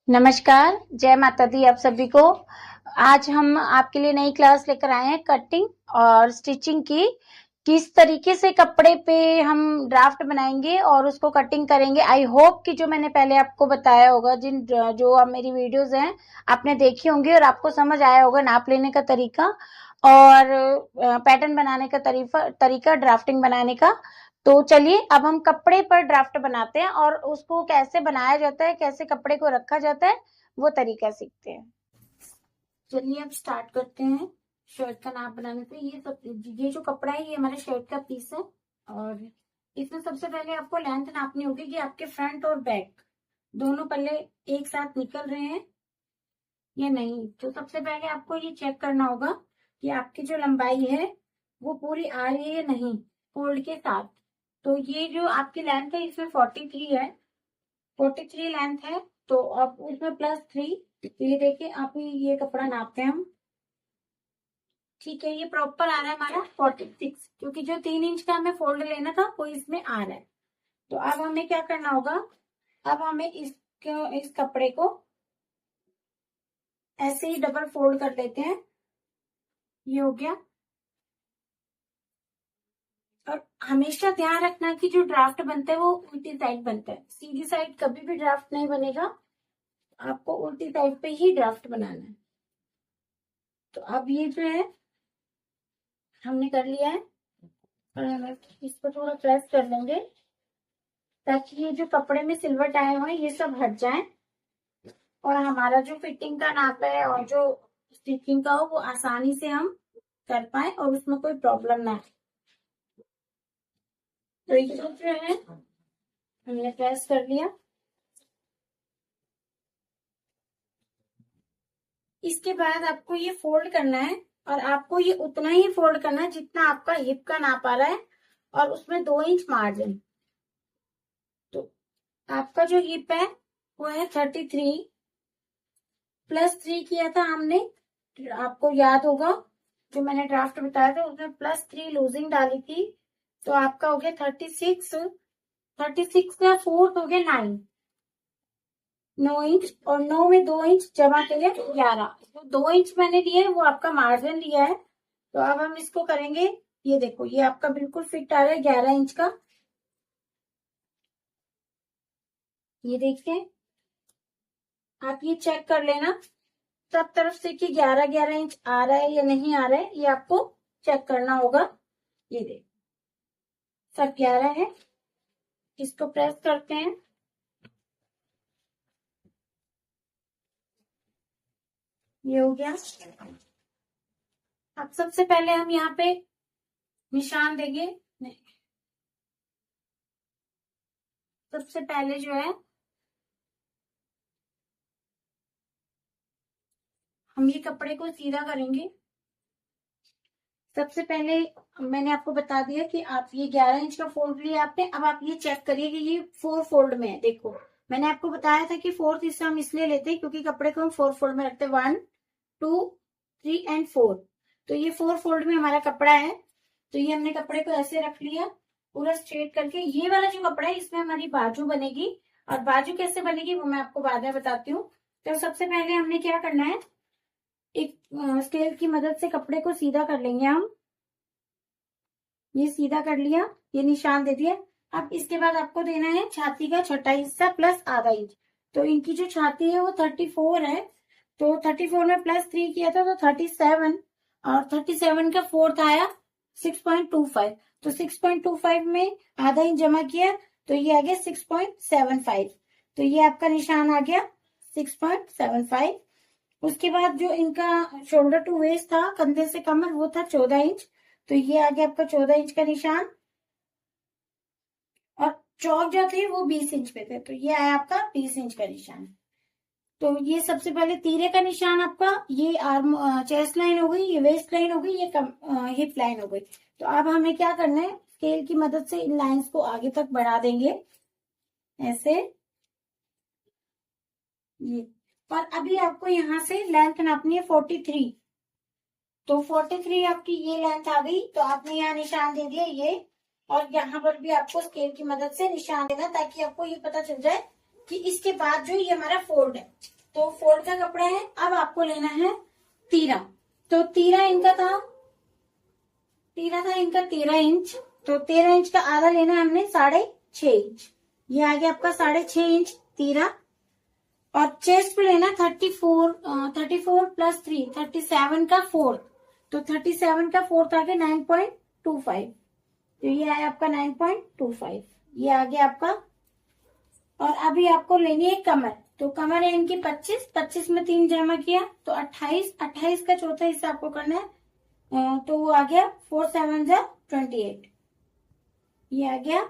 नमस्कार, जय माता दी आप सभी को। आज हम आपके लिए नई क्लास लेकर आए हैं कटिंग और स्टिचिंग की। किस तरीके से कपड़े पे हम ड्राफ्ट बनाएंगे और उसको कटिंग करेंगे। आई होप कि जो मैंने पहले आपको बताया होगा, जो अब मेरी वीडियोस हैं आपने देखी होंगी और आपको समझ आया होगा नाप लेने का तरीका और पैटर्न बनाने का तरीका ड्राफ्टिंग बनाने का। तो चलिए अब हम कपड़े पर ड्राफ्ट बनाते हैं और उसको कैसे बनाया जाता है, कैसे कपड़े को रखा जाता है, वो तरीका सीखते हैं। चलिए अब स्टार्ट करते हैं शर्ट का नाप बनाने से। ये जो कपड़ा है ये हमारे शर्ट का पीस है और इसमें सबसे पहले आपको लेंथ नापनी होगी कि आपके फ्रंट और बैक दोनों पल्ले एक साथ निकल रहे हैं या नहीं। तो सबसे पहले आपको ये चेक करना होगा कि आपकी जो लंबाई है वो पूरी आ रही है या नहीं फोल्ड के साथ। तो ये जो आपकी लेंथ है इसमें 43 है, 43 लेंथ है। तो अब उसमें +3, तो ये देखिए आप ये कपड़ा नापते हैं हम। ठीक है, ये प्रॉपर आ रहा है हमारा 46, क्योंकि जो 3 इंच का हमें फोल्ड लेना था वो इसमें आ रहा है। तो अब हमें क्या करना होगा, अब हमें इस कपड़े को ऐसे ही डबल फोल्ड कर लेते हैं। ये हो गया। और हमेशा ध्यान रखना कि जो ड्राफ्ट बनता है वो उल्टी साइड बनता है, सीधी साइड कभी भी ड्राफ्ट नहीं बनेगा। आपको उल्टी साइड पे ही ड्राफ्ट बनाना है। तो अब ये जो है हमने कर लिया है और हम इसको थोड़ा प्रेस कर लेंगे ताकि ये जो कपड़े में सिलवट आए हुए हैं ये सब हट जाए और हमारा जो फिटिंग का नाप है और जो स्टिचिंग का हो वो आसानी से हम कर पाए और उसमें कोई प्रॉब्लम ना आए। तो ये जो है हमने प्रेस कर लिया। इसके बाद आपको ये फोल्ड करना है और आपको ये उतना ही फोल्ड करना है जितना आपका हिप का नाप आ रहा है और उसमें 2 इंच मार्जिन। तो आपका जो हिप है वो है 33, +3 किया था हमने, आपको याद होगा जो मैंने ड्राफ्ट बताया था उसमें +3 लूजिंग डाली थी। तो आपका हो गया 36, 36 का फोर्थ हो गया 9 इंच और 9 में 2 इंच जमा के लिए 11। तो 2 इंच मैंने लिया है वो आपका मार्जिन लिया है। तो अब हम इसको करेंगे। ये देखो ये आपका बिल्कुल फिट आ रहा है 11 इंच का। ये देखिए आप ये चेक कर लेना सब तरफ से कि 11-11 इंच आ रहा है या नहीं आ रहा है, ये आपको चेक करना होगा। ये देखो सब 11 है। इसको प्रेस करते हैं। ये हो गया। अब सबसे पहले हम यहाँ पे निशान देंगे। नहीं, सबसे पहले जो है हम ये कपड़े को सीधा करेंगे। सबसे पहले मैंने आपको बता दिया कि आप ये 11 इंच का फोल्ड लिया आपने। अब आप ये चेक करिए कि ये 4 फोल्ड में है। देखो मैंने आपको बताया था कि 4th हिस्सा हम इसलिए लेते हैं क्योंकि कपड़े को हम 4 फोल्ड में रखते हैं, 1, 2, 3 एंड 4। तो ये 4 फोल्ड में हमारा कपड़ा है। तो ये हमने कपड़े को ऐसे रख लिया पूरा स्ट्रेट करके। ये वाला जो कपड़ा है इसमें हमारी बाजू बनेगी और बाजू कैसे बनेगी वो मैं आपको बाद में बताती हूँ। तो सबसे पहले हमने क्या करना है, एक स्केल की मदद से कपड़े को सीधा कर लेंगे हम। ये सीधा कर लिया, ये निशान दे दिया। अब इसके बाद आपको देना है छाती का छठा हिस्सा प्लस आधा इंच। तो इनकी जो छाती है वो 34 है। तो 34 में +3 किया था तो 37 और 37 का फोर्थ आया 6.25। तो 6.25 में आधा इंच जमा किया तो ये आ गया 6.75। तो ये आपका निशान आ गया 6.75। उसके बाद जो इनका शोल्डर टू वेस्ट था कंधे से कमर वो था 14 इंच। तो ये आ गया आपका 14 इंच का निशान और चौक जो थे वो 20 इंच पे थे। तो ये आया आपका 20 इंच का निशान। तो ये सबसे पहले तीरे का निशान आपका, ये आर्म चेस्ट लाइन हो गई, ये वेस्ट लाइन हो गई, ये हिप लाइन हो गई। तो अब हमें क्या करना है, स्केल की मदद से इन लाइंस को आगे तक बढ़ा देंगे ऐसे। ये और अभी आपको यहाँ से लेंथ नापनी है 43। तो 43 आपकी ये लेंथ आ गई। तो आपने यहाँ निशान दे दिया ये, और यहाँ पर भी आपको स्केल की मदद से निशान देना ताकि आपको ये पता चल जाए कि इसके बाद जो ये हमारा फोल्ड है, तो फोल्ड का कपड़ा है। अब आपको लेना है तीरा। तो तीरा इनका था 13 इंच। तो 13 इंच का आधा लेना है हमने 6.5 इंच। ये आ गया आपका 6.5 इंच तीरा। और चेस्ट पे लेना 34 प्लस 3 37 का फोर्थ। तो 37 का फोर्थ आ गया 9.25। तो ये आया आपका 9.25, ये आ गया आपका। और अभी आपको लेनी है कमर। तो कमर है इनकी 25 में 3 जमा किया तो 28 का चौथा हिस्सा आपको करना है। तो वो आ गया 4 7 जा 28, ये आ गया।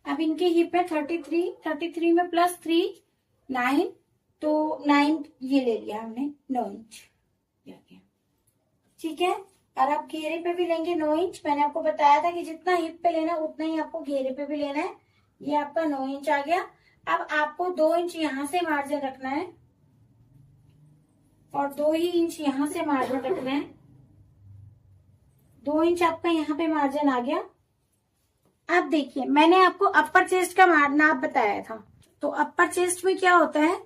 अब इनकी हिप है 33 में प्लस 3 9, तो 9 ये ले लिया हमने 9 इंच, ये आ गया। ठीक है। और आप घेरे पे भी लेंगे 9 इंच। मैंने आपको बताया था कि जितना हिप पे लेना उतना ही आपको घेरे पे भी लेना है। ये आपका 9 इंच आ गया। अब आपको 2 इंच यहां से मार्जिन रखना है और 2 ही इंच यहां से मार्जिन रखना है। 2 इंच आपका यहाँ पे मार्जिन आ गया। अब देखिए, मैंने आपको अपर चेस्ट का नाप बताया था। तो अपर चेस्ट में क्या होता है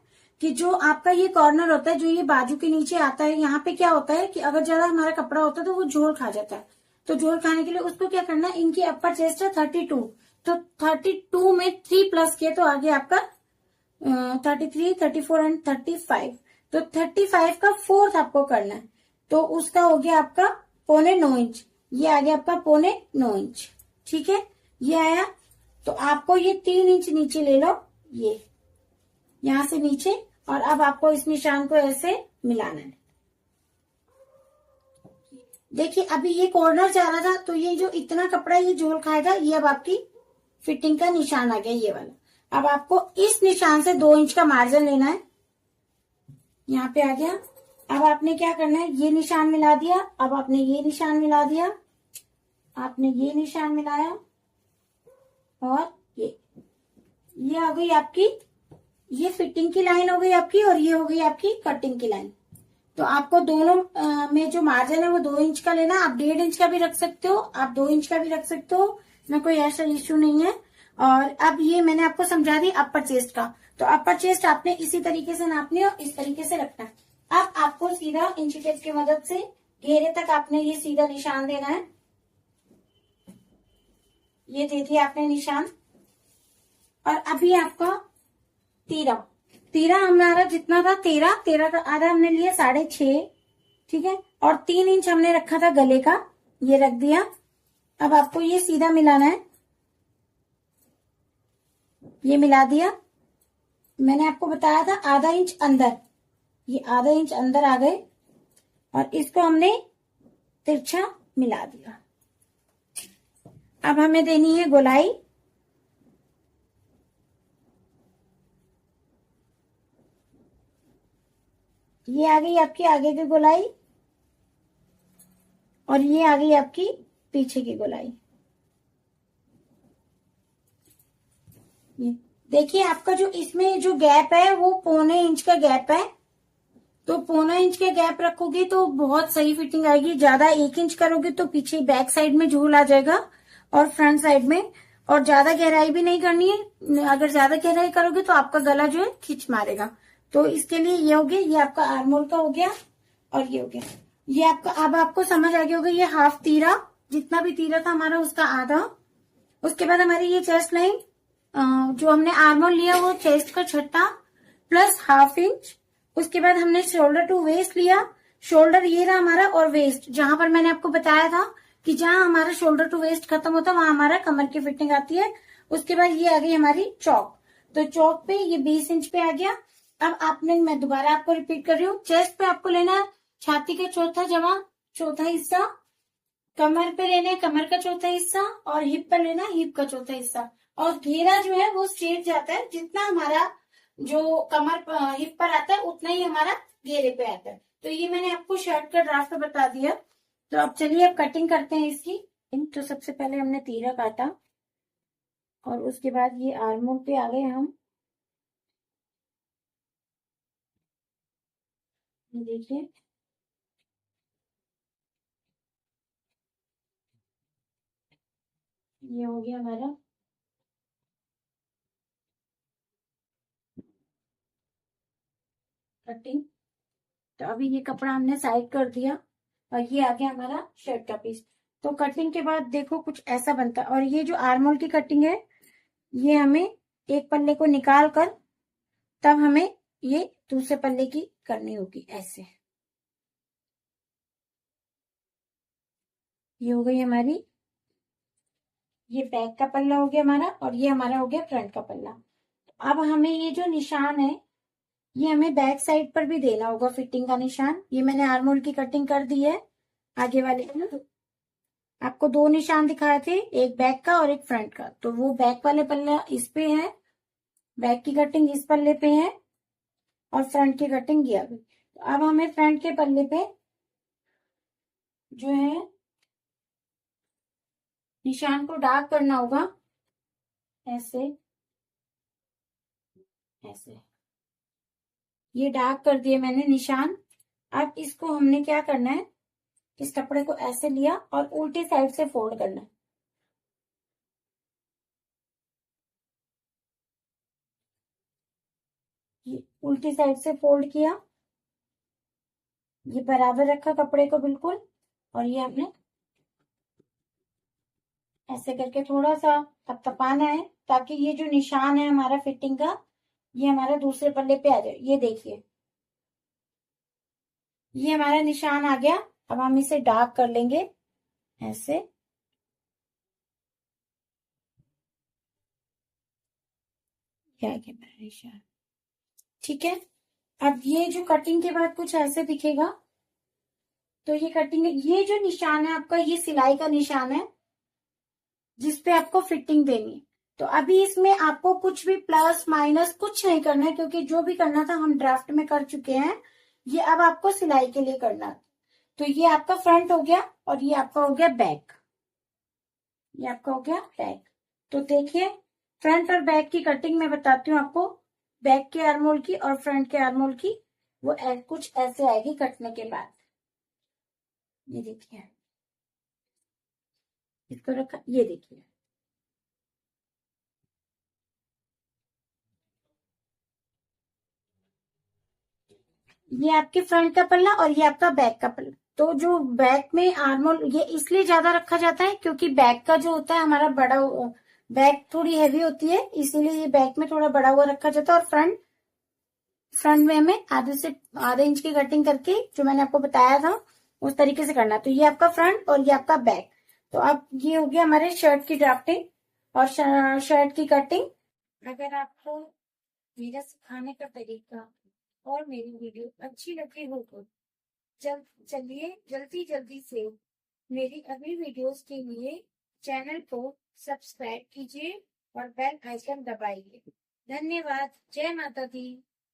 कि जो आपका ये कॉर्नर होता है, जो ये बाजू के नीचे आता है, यहाँ पे क्या होता है कि अगर ज्यादा हमारा कपड़ा होता है तो वो झोल खा जाता है। तो झोल खाने के लिए उसको क्या करना है, इनकी अपर चेस्ट है 32, तो 32 में 3 प्लस किया तो आ गया आपका 33 34 एंड 35। तो 35 का फोर्थ आपको करना है, तो उसका हो गया आपका 9.25 इंच। ये आ गया आपका 9.25 इंच। ठीक है, ये आया। तो आपको ये 3 इंच नीचे ले लो, ये यहां से नीचे। और अब आपको इस निशान को ऐसे मिलाना है। देखिए, अभी ये कॉर्नर जा रहा था तो ये जो इतना कपड़ा ये झोल खाएगा, ये अब आपकी फिटिंग का निशान आ गया, ये वाला। अब आपको इस निशान से 2 इंच का मार्जिन लेना है, यहाँ पे आ गया। अब आपने क्या करना है, ये निशान मिला दिया। अब आपने ये निशान मिला दिया, आपने ये निशान मिलाया, और ये हो गई आपकी, ये फिटिंग की लाइन हो गई आपकी, और ये हो गई आपकी कटिंग की लाइन। तो आपको दोनों में जो मार्जिन है वो 2 इंच का लेना। आप 1.5 इंच का भी रख सकते हो, आप 2 इंच का भी रख सकते हो, इसमें कोई ऐसा इश्यू नहीं है। और अब ये मैंने आपको समझा दी अपर चेस्ट का। तो अपर चेस्ट आपने इसी तरीके से नापनी है और इस तरीके से रखना है। अब आपको सीधा इंची टेप की मदद से घेरे तक आपने ये सीधा निशान देना है। ये दे दिया आपने निशान। और अभी आपका तीरा हमारा जितना था 13 का आधा हमने लिया 6.5। ठीक है, और 3 इंच हमने रखा था गले का, ये रख दिया। अब आपको ये सीधा मिलाना है, ये मिला दिया। मैंने आपको बताया था आधा इंच अंदर, ये आधा इंच अंदर आ गए। और इसको हमने तिरछा मिला दिया। अब हमें देनी है गोलाई। ये आ गई आपकी आगे की गोलाई, और ये आ गई आपकी पीछे की गोलाई। देखिए, आपका जो इसमें जो गैप है वो 0.25 इंच का गैप है। तो 0.25 इंच के गैप रखोगे तो बहुत सही फिटिंग आएगी। ज्यादा 1 इंच करोगे तो पीछे बैक साइड में झूल आ जाएगा और फ्रंट साइड में। और ज्यादा गहराई भी नहीं करनी है, अगर ज्यादा गहराई करोगे तो आपका गला जो है खींच मारेगा। तो इसके लिए ये हो गया, ये आपका आर्मोल का हो गया, और ये हो गया ये आपका। अब आपको समझ आ गया होगा, ये हाफ तीरा, जितना भी तीरा था हमारा उसका आधा। उसके बाद हमारी ये चेस्ट लाइन, जो हमने आर्मोल लिया वो चेस्ट का छठा प्लस हाफ इंच। उसके बाद हमने शोल्डर टू वेस्ट लिया। शोल्डर ये रहा हमारा, और वेस्ट जहां पर मैंने आपको बताया था कि जहां हमारा शोल्डर टू वेस्ट खत्म होता है वहां हमारा कमर की फिटिंग आती है। उसके बाद ये आ गई हमारी चौक। तो चौक पे ये 20 इंच पे आ गया। अब आपने, मैं दोबारा आपको रिपीट कर रही हूँ, चेस्ट पे आपको लेना है छाती का चौथा हिस्सा, कमर पे लेना है कमर का चौथा हिस्सा, और हिप पर लेना है हिप का चौथा हिस्सा। और घेरा जो है वो स्ट्रेट जाता है, जितना हमारा जो कमर हिप पर आता है उतना ही हमारा घेरे पे आता है। तो ये मैंने आपको शर्ट का ड्राफ्ट बता दिया। तो अब चलिए अब कटिंग करते हैं इसकी। तो सबसे पहले हमने तीरा काटा, और उसके बाद ये आर्मोल पे आ गए हम। देखिए, ये हो गया हमारा कटिंग। तो अभी ये कपड़ा हमने साइड कर दिया और ये आ गया हमारा शर्ट का पीस। तो कटिंग के बाद देखो कुछ ऐसा बनता है। और ये जो आर्मोल की कटिंग है, ये हमें एक पल्ले को निकाल कर तब हमें ये दूसरे पल्ले की करनी होगी ऐसे। ये हो गई हमारी, ये बैक का पल्ला हो गया हमारा और ये हमारा हो गया फ्रंट का पल्ला। अब हमें ये जो निशान है ये हमें बैक साइड पर भी देना होगा, फिटिंग का निशान। ये मैंने आर्मोल की कटिंग कर दी है आगे वाले का। आपको दो निशान दिखाए थे, एक बैक का और एक फ्रंट का। तो वो बैक वाले पल्ला इस पे है, बैक की कटिंग इस पल्ले पे है और फ्रंट की कटिंग ये आ गई। तो अब हमें फ्रंट के पल्ले पे जो है निशान को डार्क करना होगा, ऐसे ऐसे। ये डार्क कर दिए मैंने निशान। अब इसको हमने क्या करना है, इस कपड़े को ऐसे लिया और उल्टी साइड से फोल्ड करना है। ये उल्टी साइड से फोल्ड किया, ये बराबर रखा कपड़े को बिल्कुल। और ये हमने ऐसे करके थोड़ा सा थपथपाना है ताकि ये जो निशान है हमारा फिटिंग का, ये हमारा दूसरे पल्ले पे आ जाए। ये देखिए, ये हमारा निशान आ गया। अब हम इसे डार्क कर लेंगे ऐसे। क्या गया मेरा निशान, ठीक है। अब ये जो कटिंग के बाद कुछ ऐसे दिखेगा। तो ये कटिंग, ये जो निशान है आपका, ये सिलाई का निशान है जिसपे आपको फिटिंग देनी है। तो अभी इसमें आपको कुछ भी प्लस माइनस कुछ नहीं करना है, क्योंकि जो भी करना था हम ड्राफ्ट में कर चुके हैं। ये अब आपको सिलाई के लिए करना है। तो ये आपका फ्रंट हो गया और ये आपका हो गया बैक। ये आपका हो गया बैक। तो देखिए, फ्रंट और बैक की कटिंग मैं बताती हूँ आपको। बैक के आर्मोल की और फ्रंट के आर्मोल की वो कुछ ऐसे आएगी कटने के बाद। ये देखिए, इसको रखा, ये देखिए, ये आपके फ्रंट का पल्ला और ये आपका बैक का पल्ला। तो जो बैक में आर्मोल ये इसलिए ज्यादा रखा जाता है क्योंकि बैक का जो होता है हमारा बड़ा, बैक थोड़ी हैवी होती है, इसीलिए ये बैक में थोड़ा बड़ा हुआ रखा जाता है। और फ्रंट, फ्रंट में हमें आधे से आधे इंच की कटिंग करके जो मैंने आपको बताया था उस तरीके से करना। तो ये आपका फ्रंट और ये आपका बैक। तो अब ये हो गया हमारे शर्ट की ड्राफ्टिंग और शर्ट की कटिंग। अगर आपको मेरा सिखाने का तरीका और मेरी वीडियो अच्छी लगी हो तो चलिए जल्दी जल्दी से मेरी अगली वीडियोस के लिए चैनल को सब्सक्राइब कीजिए और बेल आइकन दबाइए। धन्यवाद। जय माता दी।